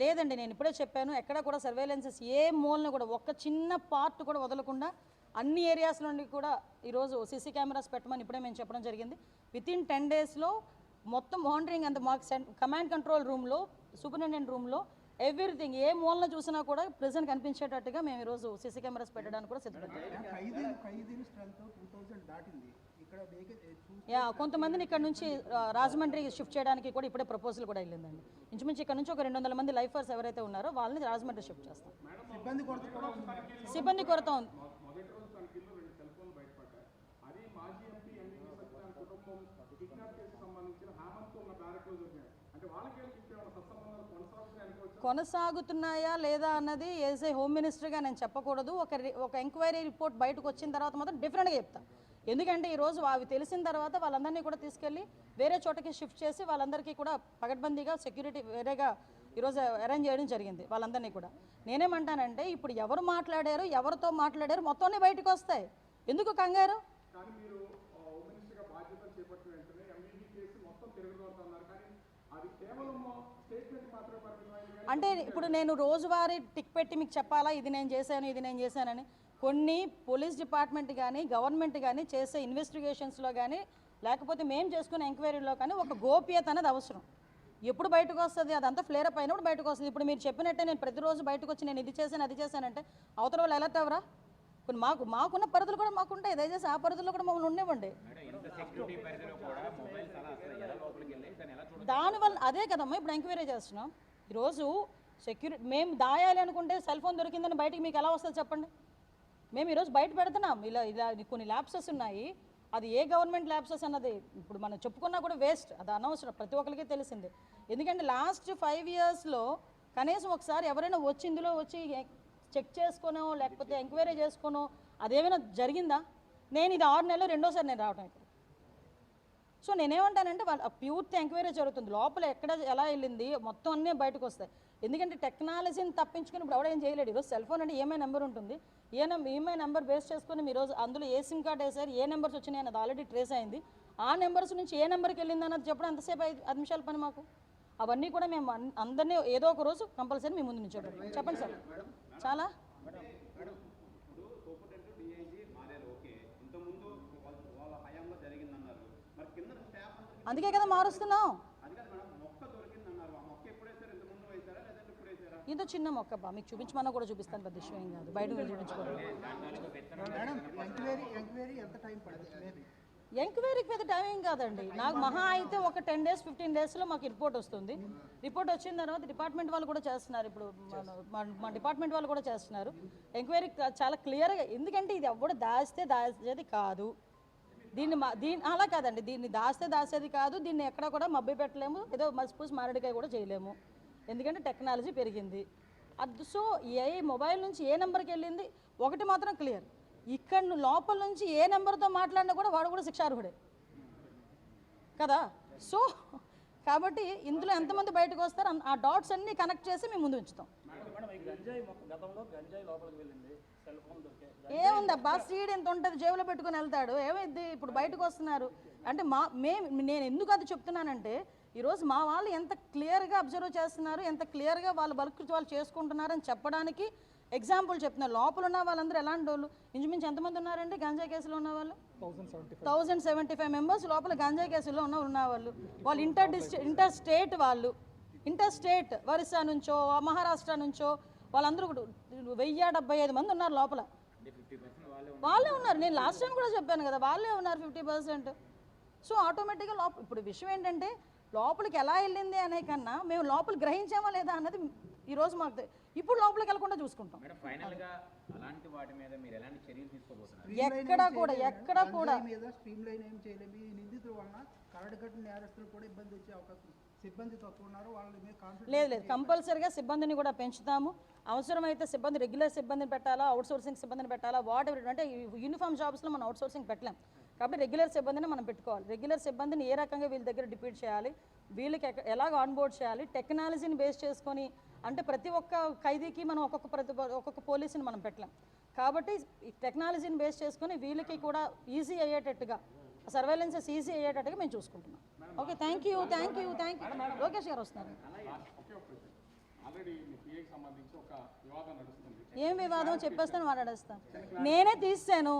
లేదండి, నేను ఇప్పుడే చెప్పాను, ఎక్కడ కూడా సర్వేలెన్సెస్ ఏ మూలన కూడా ఒక్క చిన్న పార్ట్ కూడా వదలకుండా అన్ని ఏరియాస్ నుండి కూడా ఈరోజు సీసీ కెమెరాస్ పెట్టమని ఇప్పుడే మేము చెప్పడం జరిగింది. వితిన్ 10 డేస్లో మొత్తం మానిటరింగ్ అంత మాకు కమాండ్ కంట్రోల్ రూమ్లో, సూపరింటెండెంట్ రూమ్లో ఎవ్రీథింగ్ ఏ మూలన చూసినా కూడా ప్రెజెంట్ కనిపించేటట్టుగా మేము ఈరోజు సీసీ కెమెరాస్ పెట్టడానికి కూడా సిద్ధపడ్డాం. కొంతమందిని ఇక్కడ నుంచి రాజమండ్రి షిఫ్ట్ చేయడానికి కూడా ఇప్పుడే ప్రపోజల్ కూడా వెళ్ళిందండి. ఇంచుమించు ఇక్కడ నుంచి ఒక 200 మంది లైఫర్స్ ఎవరైతే ఉన్నారో వాళ్ళని రాజమండ్రి షిఫ్ట్ చేస్తాం. సిబ్బంది కొరత ఉంది. కొనసాగుతున్నాయా లేదా అన్నది యాజ్ ఏ హోమ్ మినిస్టర్గా నేను చెప్పకూడదు. ఒక ఎంక్వైరీ రిపోర్ట్ బయటకు వచ్చిన తర్వాత మాత్రం డిఫరెంట్గా చెప్తాను. ఎందుకంటే ఈరోజు అవి తెలిసిన తర్వాత వాళ్ళందరినీ కూడా తీసుకెళ్ళి వేరే చోటకి షిఫ్ట్ చేసి వాళ్ళందరికీ కూడా పగడ్బందీగా సెక్యూరిటీ వేరేగా ఈరోజు అరేంజ్ చేయడం జరిగింది వాళ్ళందరినీ కూడా. నేనేమంటానంటే ఇప్పుడు ఎవరు మాట్లాడారు, ఎవరితో మాట్లాడారు మొత్తం బయటకు వస్తాయి, ఎందుకు కంగారు? అంటే ఇప్పుడు నేను రోజువారీ టిక్ పెట్టి మీకు చెప్పాలా ఇది నేను చేశాను, ఇది నేను చేశానని? కొన్ని పోలీస్ డిపార్ట్మెంట్ కానీ గవర్నమెంట్ కానీ చేసే ఇన్వెస్టిగేషన్స్లో కానీ లేకపోతే మేము చేసుకునే ఎంక్వైరీలో కానీ ఒక గోప్యత అనేది అవసరం. ఎప్పుడు బయటకు వస్తుంది? అదంతా ఫ్లేరప్ అయినప్పుడు బయటకు వస్తుంది. ఇప్పుడు మీరు చెప్పినట్టే నేను ప్రతిరోజు బయటకు వచ్చి నేను ఇది చేశాను అది చేశానంటే అవతల వాళ్ళు అలర్ట్ అవ్వరా? కొన్ని మాకున్న పరిధులు కూడా మాకుంటాయి, దయచేసి ఆ పరిధుల్లో కూడా మమ్మల్ని ఉండేవ్వండి. దానివల్ల అదే కదమ్మా ఇప్పుడు ఎంక్వైరీ చేస్తున్నాం. ఈరోజు సెక్యూరిటీ మేము దాయాలి అనుకుంటే సెల్ ఫోన్ దొరికిందని బయటికి మీకు ఎలా వస్తుంది చెప్పండి? మేము ఈరోజు బయట పెడుతున్నాం. ఇలా కొన్ని ల్యాప్సెస్ ఉన్నాయి, అది ఏ గవర్నమెంట్ ల్యాప్సెస్ అన్నది ఇప్పుడు మనం చెప్పుకున్నా కూడా వేస్ట్, అది అనవసరం, ప్రతి ఒక్కరికి తెలిసిందే. ఎందుకంటే లాస్ట్ 5 ఇయర్స్లో కనీసం ఒకసారి ఎవరైనా వచ్చి ఇందులో వచ్చి చెక్ చేసుకోనో లేకపోతే ఎంక్వైరీ చేసుకోనో అదేమైనా జరిగిందా? నేను ఇది 6 నెలలు రెండోసారి నేను రావడం ఇప్పుడు. సో నేనేమంటానంటే పూర్తి ఎంక్వైరీ జరుగుతుంది, లోపల ఎక్కడ ఎలా వెళ్ళింది మొత్తం అన్నీ బయటకు వస్తాయి. ఎందుకంటే టెక్నాలజీని తప్పించుకుని ఇప్పుడు ఎవడేం చేయలేడు. ఈరోజు సెల్ ఫోన్ అంటే ఈఎంఐ నెంబర్ ఉంటుంది, ఈఎంఐ నెంబర్ బేస్ చేసుకుని ఈరోజు అందులో ఏ సిమ్ కార్డ్ వేసారు, ఏ నెంబర్స్ వచ్చినాయి అన్నది ఆల్రెడీ ట్రేస్ అయింది. ఆ నెంబర్స్ నుంచి ఏ నెంబర్కి వెళ్ళింది అన్నది చెప్పడం ఎంతసేపు 5 నిమిషాల పని మాకు. అవన్నీ కూడా మేము అందరినీ ఏదో ఒక రోజు కంపల్సరీ మీ ముందు నుంచి చెప్పండి సార్. చాలా అందుకే కదా మారుస్తున్నాం. ఏదో చిన్న మొక్క బా మీకు చూపించమన్నా కూడా చూపిస్తాను, పెద్ద విషయం ఏం కాదు, బయట చూపించుకోవడం. ఎంక్వైరీకి పెద్ద టైం ఏం కాదండి, నాకు మహా అయితే ఒక 10 days 15 daysలో మాకు రిపోర్ట్ వస్తుంది. రిపోర్ట్ వచ్చిన తర్వాత డిపార్ట్మెంట్ వాళ్ళు కూడా చేస్తున్నారు, ఇప్పుడు మా డిపార్ట్మెంట్ వాళ్ళు కూడా చేస్తున్నారు ఎంక్వైరీ చాలా క్లియర్గా. ఎందుకంటే ఇది ఎవడు దాచేది కాదు, దీన్ని అలా కాదండి, దీన్ని దాచేది కాదు, దీన్ని ఎక్కడ కూడా మబ్బి పెట్టలేము, ఏదో మసిపూసి మారడికాయ కూడా చేయలేము, ఎందుకంటే టెక్నాలజీ పెరిగింది. సో ఏ మొబైల్ నుంచి ఏ నెంబర్కి వెళ్ళింది ఒకటి మాత్రం క్లియర్, ఇక్కడ లోపల నుంచి ఏ నెంబర్తో మాట్లాడినా కూడా వాడు కూడా శిక్షార్హుడే కదా. సో కాబట్టి ఇందులో ఎంతమంది బయటకు వస్తారు ఆ డాట్స్ అన్నీ కనెక్ట్ చేసి మేము ముందు ఉంచుతాం. ఏముంది అబ్బా, సీడ్ ఎంత ఉంటుంది జేబులో పెట్టుకుని వెళ్తాడు, ఏమైంది? ఇప్పుడు బయటకు వస్తున్నారు అంటే నేను ఎందుకు అది చెప్తున్నానంటే ఈరోజు మా వాళ్ళు ఎంత క్లియర్గా అబ్జర్వ్ చేస్తున్నారు, ఎంత క్లియర్గా వాళ్ళ వర్క్ వాళ్ళు చేసుకుంటున్నారని చెప్పడానికి ఎగ్జాంపుల్ చెప్తున్నారు. లోపల ఉన్న వాళ్ళందరూ ఎలాంటి వాళ్ళు? ఇంచుమించు ఎంతమంది ఉన్నారండి గంజాయి కేసులో ఉన్న వాళ్ళు? 1075 మెంబర్స్ లోపల గంజాయి కేసులో ఉన్న వాళ్ళు ఇంటర్ స్టేట్ వాళ్ళు, ఇంటర్ స్టేట్ ఒరిస్సా నుంచో మహారాష్ట్ర నుంచో వాళ్ళందరూ 1075 మంది ఉన్నారు లోపల. వాళ్ళే ఉన్నారు, నేను లాస్ట్ టైం కూడా చెప్పాను కదా, వాళ్ళే ఉన్నారు 50%. సో ఆటోమేటిక్గా ఇప్పుడు విషయం ఏంటంటే లోపలికి ఎలా వెళ్ళింది అనే కన్నా మేము లోపల గ్రహించామా లేదా అన్నది ఈరోజు మాకు ఇప్పుడు లోపలికి వెళ్ళకుండా చూసుకుంటాం. ఎక్కడ కూడా లేదు కంపల్సరీగా సిబ్బందిని కూడా పెంచుతాము. అవసరమైతే సిబ్బంది రెగ్యులర్ సిబ్బందిని పెట్టాలా, అవుట్సోర్సింగ్ సిబ్బందిని పెట్టాలా, వాట్ ఎవర్. అంటే యూనిఫామ్ జాబ్స్లో మనం అవుట్సోర్సింగ్ పెట్టలేం కాబట్టి రెగ్యులర్ సిబ్బందిని మనం పెట్టుకోవాలి. రెగ్యులర్ సిబ్బందిని ఏ రకంగా వీళ్ళ దగ్గర డిప్యూట్ చేయాలి, వీళ్ళకి ఎలాగ ఆన్బోర్డ్ చేయాలి, టెక్నాలజీని బేస్ చేసుకొని, అంటే ప్రతి ఒక్క ఖైదీకి మనం ఒక్కొక్క పోలీసుని మనం పెట్టలేం కాబట్టి టెక్నాలజీని బేస్ చేసుకొని వీళ్ళకి కూడా ఈజీ అయ్యేటట్టుగా సర్వేలెన్సెస్ ఈజీ అయ్యేటట్టుగా మేము చూసుకుంటున్నాం. Okay, thank you. లోకేష్ గారు వస్తున్నారు. ఏం వివాదం చెప్పేస్తాను మాట్లాడేస్తాను. నేనే తీసాను,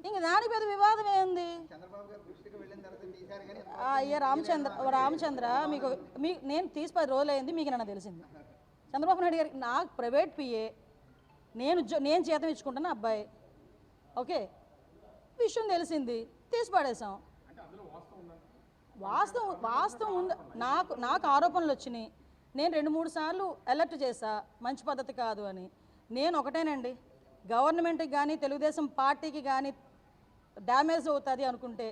ఇంక దానికి పెద్ద వివాదం ఏంది? అయ్యా రామచంద్ర నేను తీసి 10 రోజులు అయింది, మీకు నన్ను తెలిసింది. చంద్రబాబు నాయుడు గారికి నాకు ప్రైవేట్ పిఏ, నేను జీతం ఇచ్చుకుంటున్న అబ్బాయి, ఓకే, విషయం తెలిసింది, తీసి పడేసాం. వాస్తవం ఉంది. నాకు ఆరోపణలు వచ్చినాయి, నేను 2-3 సార్లు అలర్ట్ చేశా, మంచి పద్ధతి కాదు అని. నేను ఒకటేనండి, గవర్నమెంట్కి కానీ తెలుగుదేశం పార్టీకి కానీ డ్యామేజ్ అవుతుంది అనుకుంటే